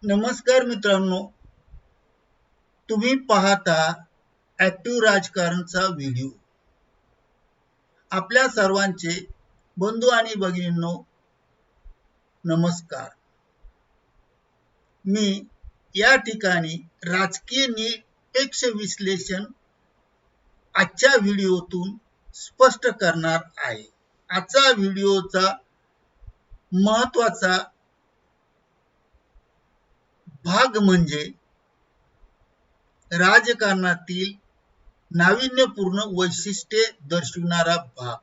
नमस्कार मित्रांनो, तुम्ही पाहता ॲक्टिव्ह राजकारणचा व्हिडिओ. आपल्या सर्वांचे बंधू आणि भगिनींनो नमस्कार. मी या ठिकाणी राजकीय निरपेक्ष विश्लेषण आजच्या व्हिडिओतून स्पष्ट करणार आहे. आजचा व्हिडिओचा महत्त्वाचा भाग म्हणजे राजकारणातील नाविन्यपूर्ण वैशिष्ट्ये दर्शविणारा भाग.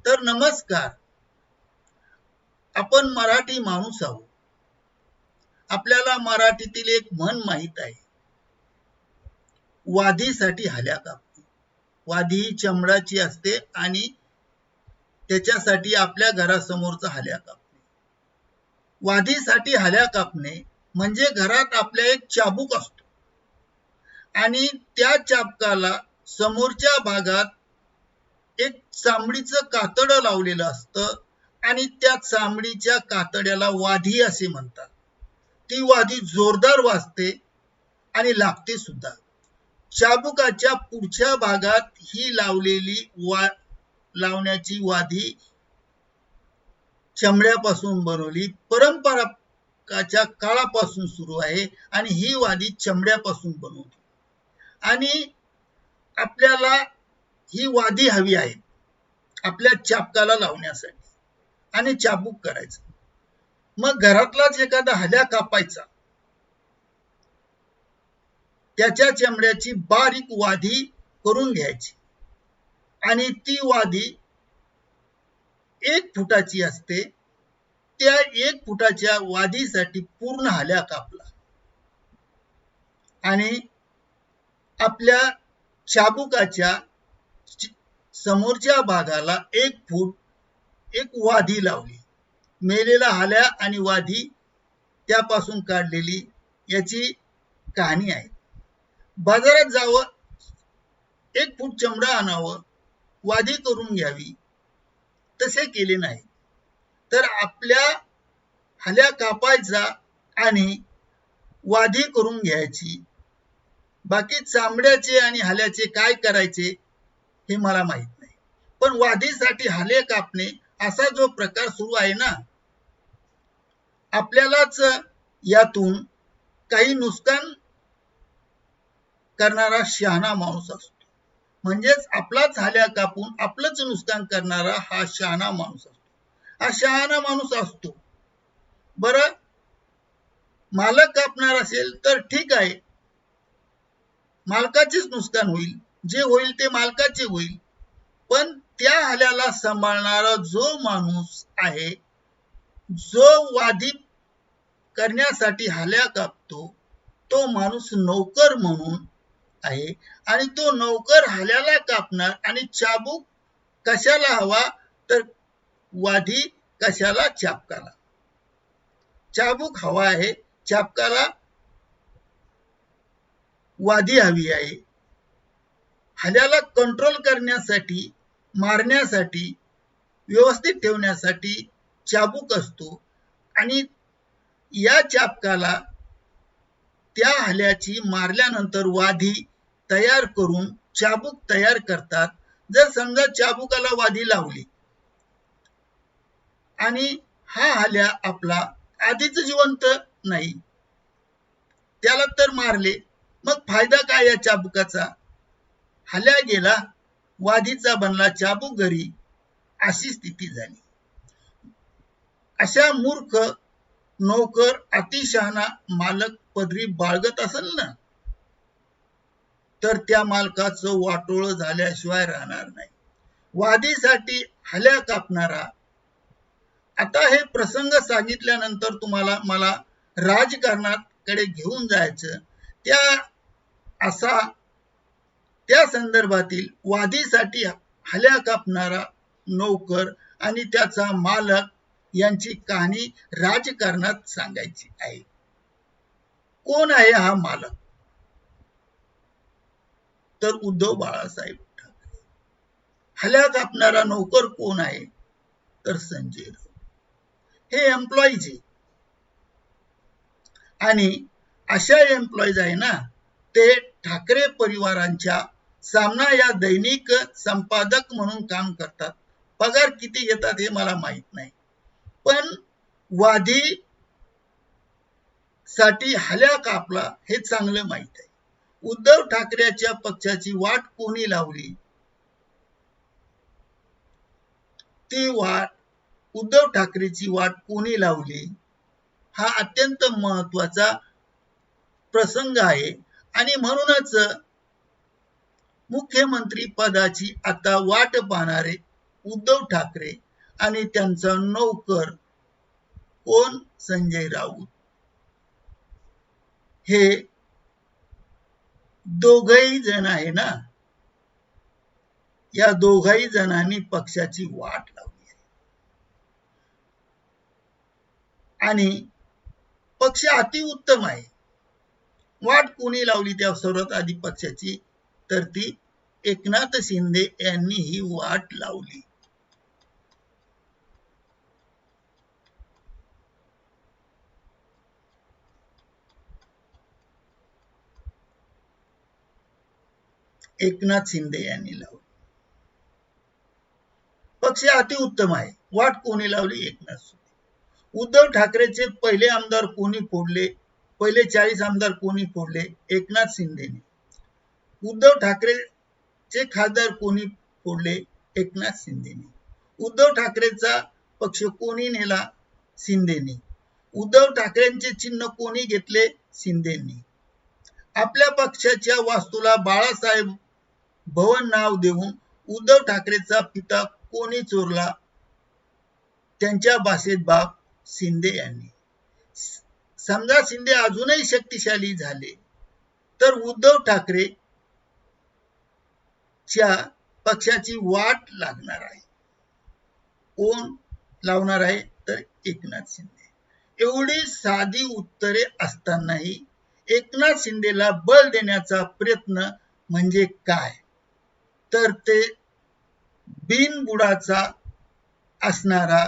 तर नमस्कार, आपण मराठी माणूस आहोत. आपल्याला मराठीतील एक म्हण माहीत आहे, वादीसाठी हाल्या कापणे. वादी ही चमडाची असते आणि त्याच्यासाठी आपल्या घरासमोरचा हाल्या कापणे. वादीसाठी हाल्या कापणे म्हणजे घरात आपल्या एक चाबूक असतो आणि त्या चाबकाला समोरच्या भागात एक चामडीचं कातडं लावलेलं असतं आणि त्या चामडीच्या कातड्याला वादी असे म्हणतात. ती वादी जोरदार वाजते आणि लागते सुद्धा. चाबुकाच्या पुढच्या भागात ही लावण्याची वादी चमड्यापासून बनवली परंपराच्या काळापासून सुरू आहे आणि ही वादी चमड्यापासून बनवली आणि आपल्याला ही वादी हवी आहे आपल्या चाबकाला लावण्यासाठी आणि चाबूक करायचं. मग घरातलाच एखादा हल्या कापायचा, त्याच्या चमड्याची बारीक वादी करून घ्यायची आणि ती वादी 1 फुटाची असते. त्या 1 फुटाच्या वादीसाठी पूर्ण हल्या कापला आणि आपल्या चाबुकाच्या समोरच्या भागाला 1 फूट एक वादी लावली. मेलेला हाल्या आणि वादी त्यापासून काढलेली याची कहाणी आहे. बाजारात जावं, 1 फूट चमडा आणावं, वादी करून घ्यावी, तसे केले नाही. तर आपल्या हाल्या कापायचा आणि वादी करून घ्यायची. बाकी चामड्याचे आणि हाल्याचे काय करायचे हे मला माहित नाही, पण वादीसाठी हाले कापणे असा जो प्रकार सुरू आहे ना, आपल्यालाच यातून काही नुकसान करणारा शहाणा माणूस असतो. म्हणजेच आपलाच हाल्या कापून आपलंच नुकसान करणारा हा शहाणा माणूस असतो. हा शहाणा माणूस असतो. बरं, मालक कापणार असेल तर ठीक आहे, मालकाचेच नुकसान होईल, जे होईल ते मालकाचे होईल. पण त्या हाल्याला सांभाळणारा जो माणूस आहे, जो वादी करण्यासाठी हाल्या कापतो, तो माणूस नोकर म्हणून आहे आणि तो नोकर हाल्याला कापणार आणि चाबूक कशाला हवा, तर वादी कशाला, चाबकाला. चाबूक हवा आहे, चाबकाला वादी हवी आहे. हाल्याला कंट्रोल करण्यासाठी, मारण्यासाठी, व्यवस्थित ठेवण्यासाठी चाबूक असतो आणि या चाबकाला त्या हाल्याची मारल्यानंतर वादी तयार करून चाबूक तयार करतात. जर समजा चाबुकाला वादी लावली आणि हा हाल्या आपला आधीच जिवंत नाही, त्याला तर मारले, मग फायदा काय या चाबुकाचा? हाल्या गेला, वादीचा बनला चाबूक घरी, अशी स्थिती झाली. अशा मूर्ख नोकर अतिशहाणा मालक पदरी बाळगत असेल ना, तर त्या मालकाचं वाटोळं झाल्याशिवाय राहणार नाही. वादीसाठी हाल्या कापणारा, आता हे प्रसंग सांगितल्यानंतर तुम्हाला मला राजकारणाकडे घेऊन जायचं. त्या संदर्भातील वादीसाठी हाल्या कापणारा नोकर आणि त्याचा मालक यांची कहाणी राजकारणात सांगायची आहे. कोण आहे हा मालक? तर उद्धव बाळासाहेब ठाकरे. हाल्या कापणारा नोकर कोण आहे? तर संजय राऊत. हे एम्प्लॉईज आहे. आणि अशा एम्प्लॉईज आहे ना, ते ठाकरे परिवारांच्या सामना या दैनिक संपादक म्हणून काम करतात. पगार किती घेतात हे मला माहित नाही, पण वादी साठी हल्या कापला हे चांगलं माहित आहे. उद्धव ठाकरेच्या पक्षाची वाट कोणी लावली? ती वाट उद्धव ठाकरेची वाट कोणी लावली हा अत्यंत महत्वाचा प्रसंग आहे. आणि म्हणूनच मुख्यमंत्री पदाची आता वाट पाहणारे उद्धव ठाकरे आणि त्यांचा नौकर कोण संजय राऊत हे दोघही जण आहे ना, या दोघही जणांनी पक्षाची वाट लावली आहे आणि पक्ष अतिउत्तम आहे. वाट कोणी लावली त्या सर्वात आधी पक्षाची? तर ती एकनाथ शिंदे यांनी ही वाट लावली. एकनाथ शिंदे यांनी लावली. पक्ष अतिउत्तम आहे. वाट कोणी लावली? एकनाथ शिंदे. उद्धव ठाकरेचे पहिले आमदार कोणी फोडले? पहिले 40 आमदार कोणी फोडले? एकनाथ शिंदेने. उद्धव ठाकरेचे खासदार कोणी फोडले? एकनाथ शिंदेने. उद्धव ठाकरेचा पक्ष कोणी नेला? शिंदेने. उद्धव ठाकरेंचे चिन्ह कोणी घेतले? शिंदेनी. आपल्या पक्षाच्या वास्तूला बाळासाहेब भवन नाव देऊन उद्धव ठाकरेचा पिता कोणी चोरला? त्यांच्या भाषेत बाप शिंदे यांनी. समजा शिंदे अजूनही शक्तिशाली झाले तर उद्धव ठाकरे च्या पक्षाची वाट लागणार आहे. कोण लावणार आहे? तर एकनाथ शिंदे. एवढी साधी उत्तरे असतानाही एकनाथ शिंदेला बळ देण्याचा प्रयत्न म्हणजे काय? तर ते बिनबुडाचा असणारा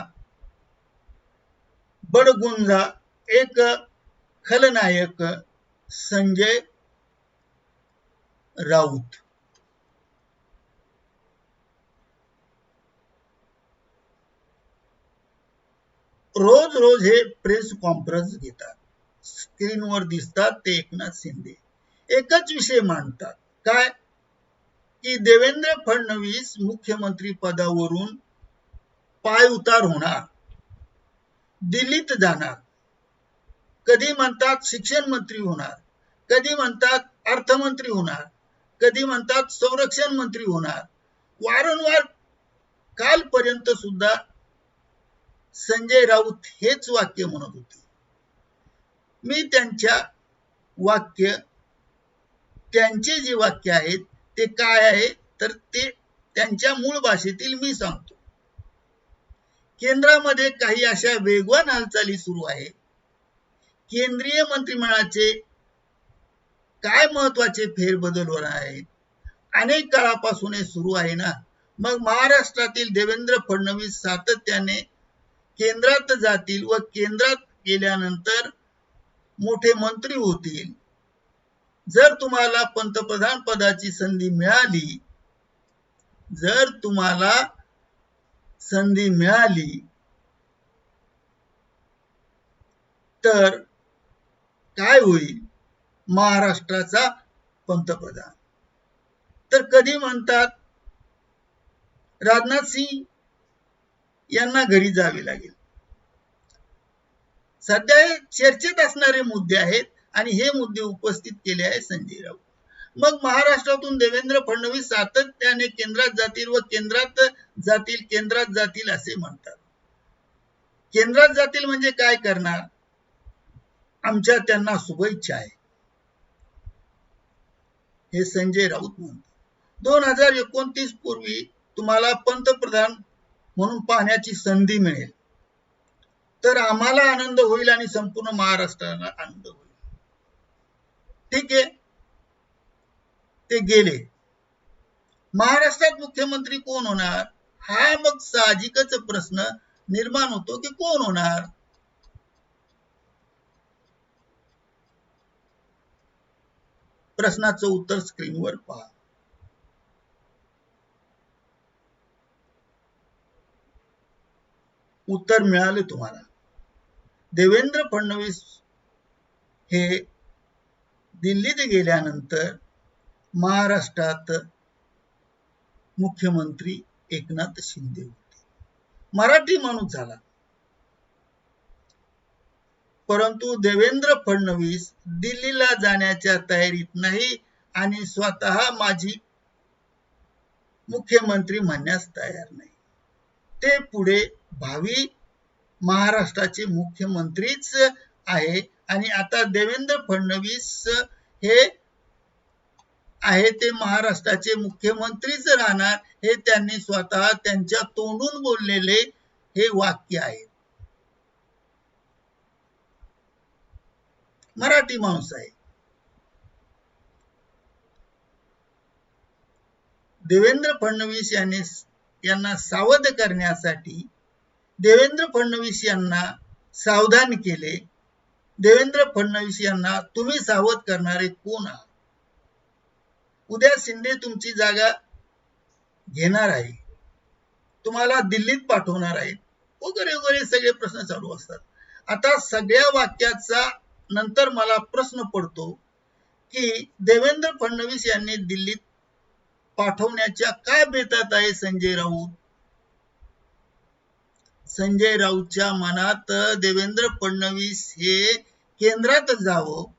बडगुंजा एक खलनायक संजय राऊत. रोज रोज हे प्रेस कॉन्फरन्स घेतात, स्क्रीनवर दिसतात ते एकनाथ शिंदे. एकच विषय मांडतात, काय की देवेंद्र फडणवीस मुख्यमंत्री पदावरून पायउतार होणार, दिल्लीत जाणार. कधी म्हणतात शिक्षण मंत्री होणार, कधी म्हणतात अर्थमंत्री होणार, कधी म्हणतात संरक्षण मंत्री होणार. वारंवार कालपर्यंत सुद्धा संजय राऊत हेच वाक्य म्हणत होते. मी त्यांचे जे वाक्य आहेत ते काय आहे तर ते त्यांच्या मूळ भाषेतील मी सांगतो. केंद्रामध्ये काही अशा वेगवान हालचाली सुरू आहे. केंद्रीय मंत्रिमंडळाचे काय महत्वाचे फेरबदल होणार आहेत? अनेक काळापासून हे सुरू आहे ना. मग महाराष्ट्रातील देवेंद्र फडणवीस सातत्याने केंद्रात जातील व केंद्रात गेल्यानंतर मोठे मंत्री होतील. जर तुम्हाला पंतप्रधान पदाची संधी मिळाली, जर तुम्हाला संधी मिळाली तर काय होईल? महाराष्ट्राचा पंतप्रधान. तर कधी म्हणतात राजनाथ सिंह यांना घरी जावे लागेल. सध्या हे चर्चेत असणारे मुद्दे आहेत आणि हे मुद्दे उपस्थित केले आहे संजय राऊत. मग महाराष्ट्रातून देवेंद्र फडणवीस सातत्याने केंद्रात जातील व केंद्रात जातील असे म्हणतात. केंद्रात जातील म्हणजे काय करणार? आमच्या त्यांना शुभेच्छा आहे हे संजय राऊत म्हणतात. 2029 पूर्वी तुम्हाला पंतप्रधान म्हणून पाहण्याची संधी मिळेल तर आम्हाला आनंद होईल आणि संपूर्ण महाराष्ट्राला आनंद होईल. ठीक आहे, ते गेले. महाराष्ट्रात मुख्यमंत्री कोण होणार? हा मग साहजिकच प्रश्न निर्माण होतो की कोण होणार. प्रश्नाचं उत्तर स्क्रीनवर पहा. उत्तर मिळाले तुम्हाला. देवेंद्र फडणवीस हे दिल्लीत गेल्यानंतर महाराष्ट्रात मुख्यमंत्री एकनाथ शिंदे होते. मराठी माणूस झाला, परंतु देवेंद्र फडणवीस दिल्लीला जाण्याच्या तयारीत नाही आणि स्वतः माझी मुख्यमंत्री म्हणण्यास तयार नाही. ते पुढे भावी महाराष्ट्राचे मुख्यमंत्रीच आहे आणि आता देवेंद्र फडणवीस हे आहे ते महाराष्ट्राचे मुख्यमंत्रीच राहणार, हे त्यांनी स्वतः त्यांच्या तोंडून बोललेले हे वाक्य आहे. मराठी माणूस आहे. देवेंद्र फडणवीस यांना सावध करण्यासाठी देवेंद्र फडणवीस यांना सावधान केले. देवेंद्र फडणवीस यांना तुम्ही सावध करणारे कोण आहात? उद्या शिंदे तुमची जागा घेणार आहे, तुम्हाला दिल्लीत पाठवणार आहे, वगैरे वगैरे सगळे प्रश्न चालू असतात. आता सगळ्या वाक्याचा नंतर मला प्रश्न पडतो की देवेंद्र फडणवीस यांनी दिल्लीत पाठवण्याच्या काय बेतात आहे संजय राऊत? संजय राऊतच्या मनात देवेंद्र फडणवीस हे केंद्रात जावं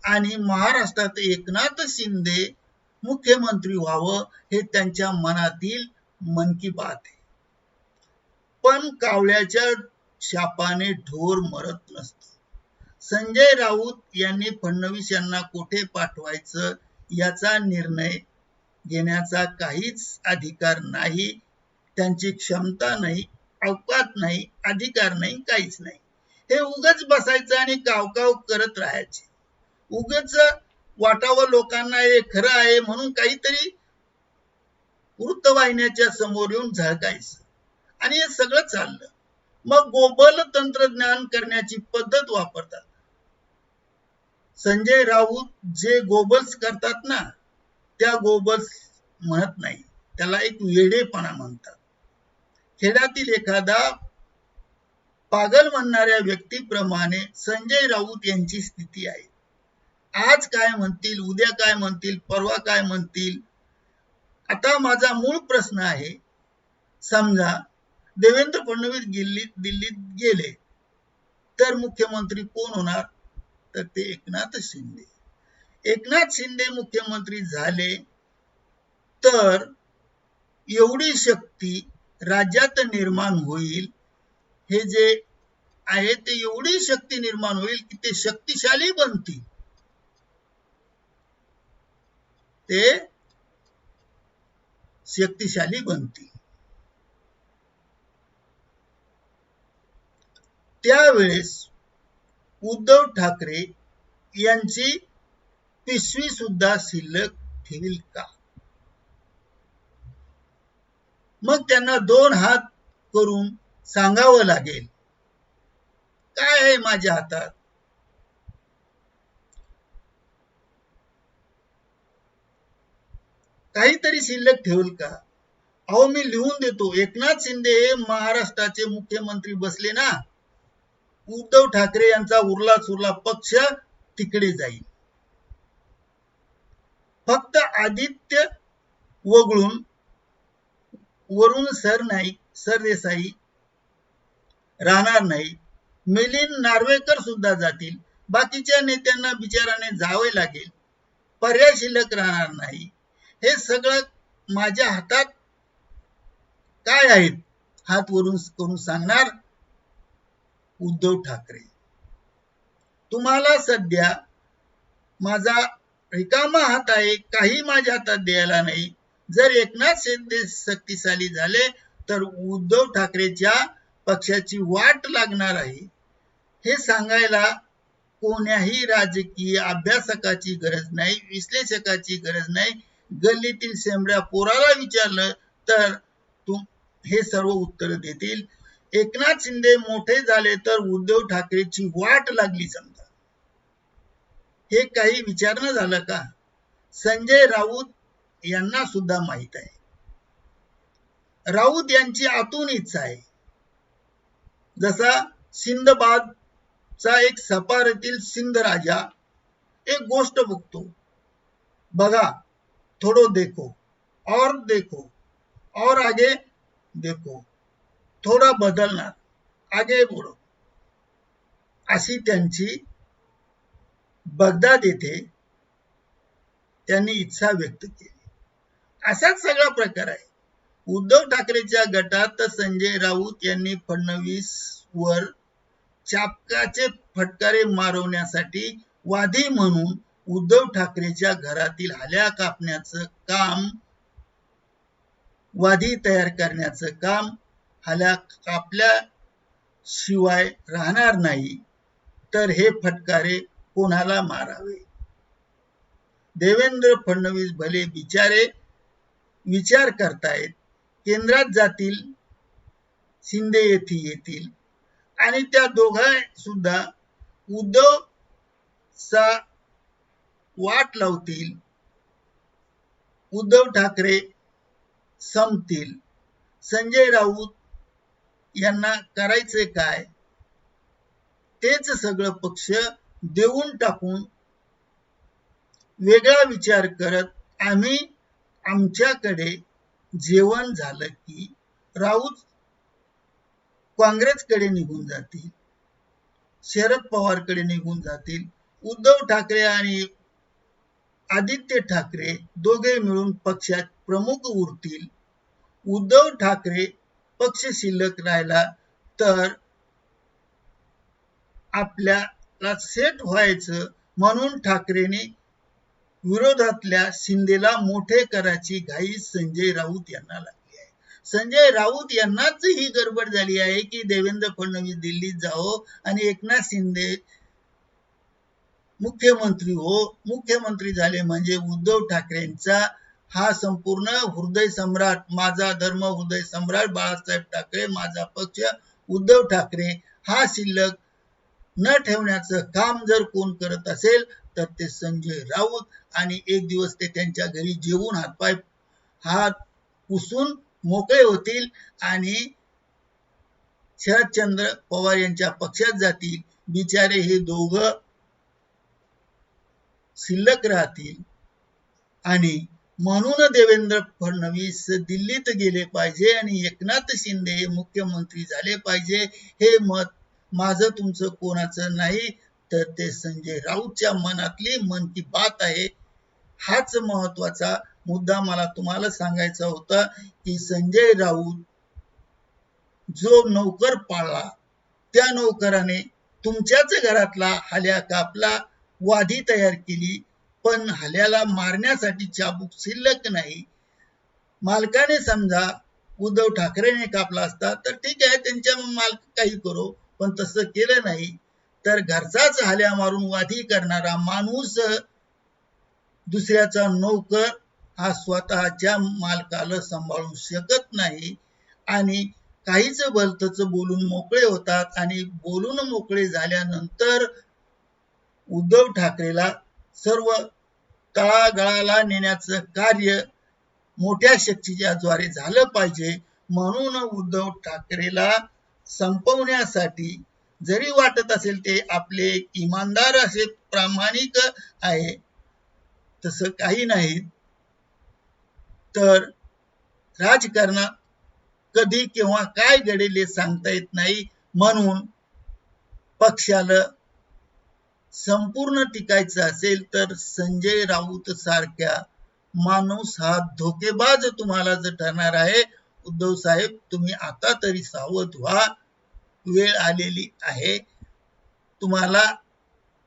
आणि महाराष्ट्रात एकनाथ शिंदे मुख्यमंत्री व्हावं, हे त्यांच्या मनातील मन की बात आहे. पण कावळ्याच्या शापाने ढोर मरत नसतो. संजय राऊत यांनी फडणवीस यांना कुठे पाठवायचं याचा निर्णय घेण्याचा काहीच अधिकार नाही, त्यांची क्षमता नाही, अवकात नाही, अधिकार नाही, काहीच नाही. हे उगाच बसायचं आणि कावकाव करत राहायचे. उगाच वाटावं लोकांना हे खरं आहे म्हणून काहीतरी वृत्तवाहिन्याच्या समोर येऊन झळकायचं आणि हे सगळं चाललं. मग गोबल तंत्रज्ञान करण्याची पद्धत वापरतात. संजय राऊत जे गोबल्स करतात ना, त्या गोबल्स म्हणत नाही, त्याला एक वेडेपणा म्हणतात. खेड्यातील एखादा पागल म्हणणाऱ्या व्यक्तीप्रमाणे संजय राऊत यांची स्थिती आहे. आज काय म्हणतील, उद्या काय म्हणतील, परवा काय म्हणतील. आता माझा मूळ प्रश्न आहे, समजा देवेंद्र फडणवीस दिल्लीत गेले तर मुख्यमंत्री कोण होणार? तर ते एकनाथ शिंदे. एकनाथ शिंदे मुख्यमंत्री झाले तर एवढी शक्ती राज्यात निर्माण होईल, हे जे आहे ते एवढी शक्ती निर्माण होईल की ते शक्तिशाली बनतील. ते शक्तिशाली बनतील. त्यावेळेस उद्धव ठाकरे यांची पिशवी सुद्धा शिल्लक ठेवील का? मग त्यांना दोन हात करून सांगावं लागेल, काय आहे माझ्या हातात? काहीतरी शिल्लक ठेवल का? अहो, मी लिहून देतो, एकनाथ शिंदे हे महाराष्ट्राचे मुख्यमंत्री बसले ना, उद्धव ठाकरे यांचा उरला सुरला पक्ष तिकडे जाईल. फक्त आदित्य वगळून वरुण सरदेसाई राहणार नाही. मिलिंद नार्वेकर सुद्धा जातील. बाकीच्या नेत्यांना बिचाराने जावे लागेल. पर्याय शिल्लक राहणार नाही. हे सगळं माझ्या हातात काय आहेत? हात वरून करून सांगणार उद्धव ठाकरे. तुम्हाला सध्या माझा रिकामा हात आहे, काही माझ्या हातात द्यायला नाही. जर एकनाथ शिंदे शक्तिशाली झाले तर उद्धव ठाकरेच्या पक्षाची वाट लागणार आहे. हे सांगायला कोण्याही राजकीय अभ्यासकाची गरज नाही, विश्लेषकाची गरज नाही. गल्लीतील शेंबड्या पोराला विचारलं तर हे सर्व उत्तर देतील. एकनाथ शिंदे मोठे झाले तर उद्धव ठाकरेची वाट लागली समजा. हे काही विचारणं झालं का? संजय राऊत यांना सुद्धा माहित आहे. राऊत यांची आतून इच्छा आहे. जसा सिंदबादचा एक सफारीतील सिंध राजा एक गोष्ट बघतो, बघा थोडो देखो और आगे देखो, थोडा बदलणार, आगे बढ़ो, अशी त्यांची बगदाद येथे त्यांनी इच्छा व्यक्त केली. असाच सगळा प्रकार आहे. उद्धव ठाकरेच्या गटात संजय राऊत यांनी फडणवीस वर चापकाचे फटकारे मारवण्यासाठी वादी म्हणून उद्धव ठाकरेच्या घरातील हाल्या कापण्याचं काम, वादी तयार करण्याचं काम, हाल्या कापल्याशिवाय राहणार नाही, तर हे फटकारे कोणाला मारावे. देवेंद्र फडणवीस भले बिचारे विचार करतायत, केंद्रात जातील, शिंदे येथे येतील आणि त्या दोघा सुद्धा उद्धव चा वाट लावतील, उद्धव ठाकरे संपतील. संजय राऊत यांना करायचे काय, तेच सगळं पक्ष देऊन टाकून वेगळा विचार करत आम्ही आमच्याकडे जेवण झालं की राऊत काँग्रेसकडे निघून जातील, शरद पवारकडे निघून जातील. उद्धव ठाकरे आणि आदित्य ठाकरे दोघे मिळून पक्षात प्रमुख उरतील. उद्धव ठाकरे पक्ष शिल्लक राहिला तर आपल्याला सेट व्हायचं म्हणून ठाकरेंनी विरोधातल्या शिंदेला मोठे करायची घाई संजय राऊत यांना लागली आहे. संजय राऊत यांनाच ही गडबड झाली आहे की देवेंद्र फडणवीस दिल्लीत जाओ आणि एकनाथ शिंदे मुख्यमंत्री हो. मुख्यमंत्री झाले म्हणजे उद्धव ठाकरेंचा हा संपूर्ण हृदय सम्राट, माझा धर्म हृदय सम्राट बाळासाहेब ठाकरे, माझा पक्ष उद्धव ठाकरे हा शिल्लक न ठेवण्याचं काम जर कोण करत असेल तर ते संजय राऊत. आणि एक दिवस ते त्यांच्या घरी जेवून हात पुसून मोकळे होतील आणि शरदचंद्र पवार यांच्या पक्षात जातील. बिचारे हे दोघं शिल्लक राहतील. आणि म्हणून देवेंद्र फडणवीस दिल्लीत गेले पाहिजे आणि एकनाथ शिंदे हे मुख्यमंत्री झाले पाहिजे, हे मत माझं तुमचं कोणाचं नाही, तर ते संजय राऊतच्या मनातली मन की बात आहे. हाच महत्वाचा मुद्दा मला तुम्हाला सांगायचा होता की संजय राऊत जो नौकर पाळला, त्या नौकराने तुमच्याच घरातला हाल्या कापला, वादी तयार केली, पण हाल्याला मारण्यासाठी चाबूक शिल्लक नाही. मालकाने समजा उद्धव ठाकरेने कापला असता तर ठीक आहे, त्यांच्या मालक काही करो, पण तसं केलं नाही. तर घरचाच हाल्या मारून वादी करणारा माणूस दुसऱ्याचा नौकर हा स्वतःच्या मालकाला सांभाळू शकत नाही आणि काहीच भलतच बोलून मोकळे होतात. आणि बोलून मोकळे झाल्यानंतर उद्धव ठाकरेला सर्व तळागाळाला नेण्याचं कार्य मोठ्या शक्तीच्या द्वारे झालं पाहिजे. म्हणून उद्धव ठाकरेला संपवण्यासाठी जरी वाटत असेल ते आपले इमानदार असे प्रामाणिक आहे, तसं काही नाही. तर राजकारणात कधी किंवा काय घडेल हे सांगता येत नाही. म्हणून पक्षाला संपूर्ण टिकायचं असेल तर संजय राऊत सारख्या माणूस हा धोकेबाज तुम्हाला जर ठरणार आहे. उद्धव साहेब, तुम्ही आता तरी सावध व्हा, वेळ आलेली आहे. तुम्हाला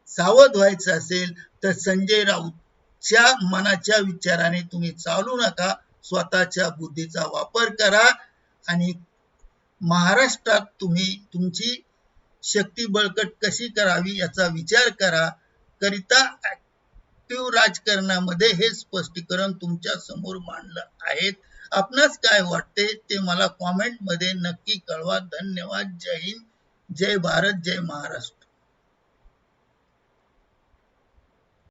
सावध व्हायचं असेल तर संजय राऊतच्या मनाच्या विचाराने तुम्ही चालू नका, स्वतःच्या बुद्धीचा वापर करा आणि महाराष्ट्रात तुम्ही तुमची शक्ती बळकट कशी करावी याचा विचार करिता ऍक्टिव्ह राजकारणामध्ये हे स्पष्टीकरण तुमच्या समोर मांडलं आहे. आपणास काय वाटते ते मला कॉमेंट मध्ये नक्की कळवा. धन्यवाद. जय हिंद, जय भारत, जय महाराष्ट्र.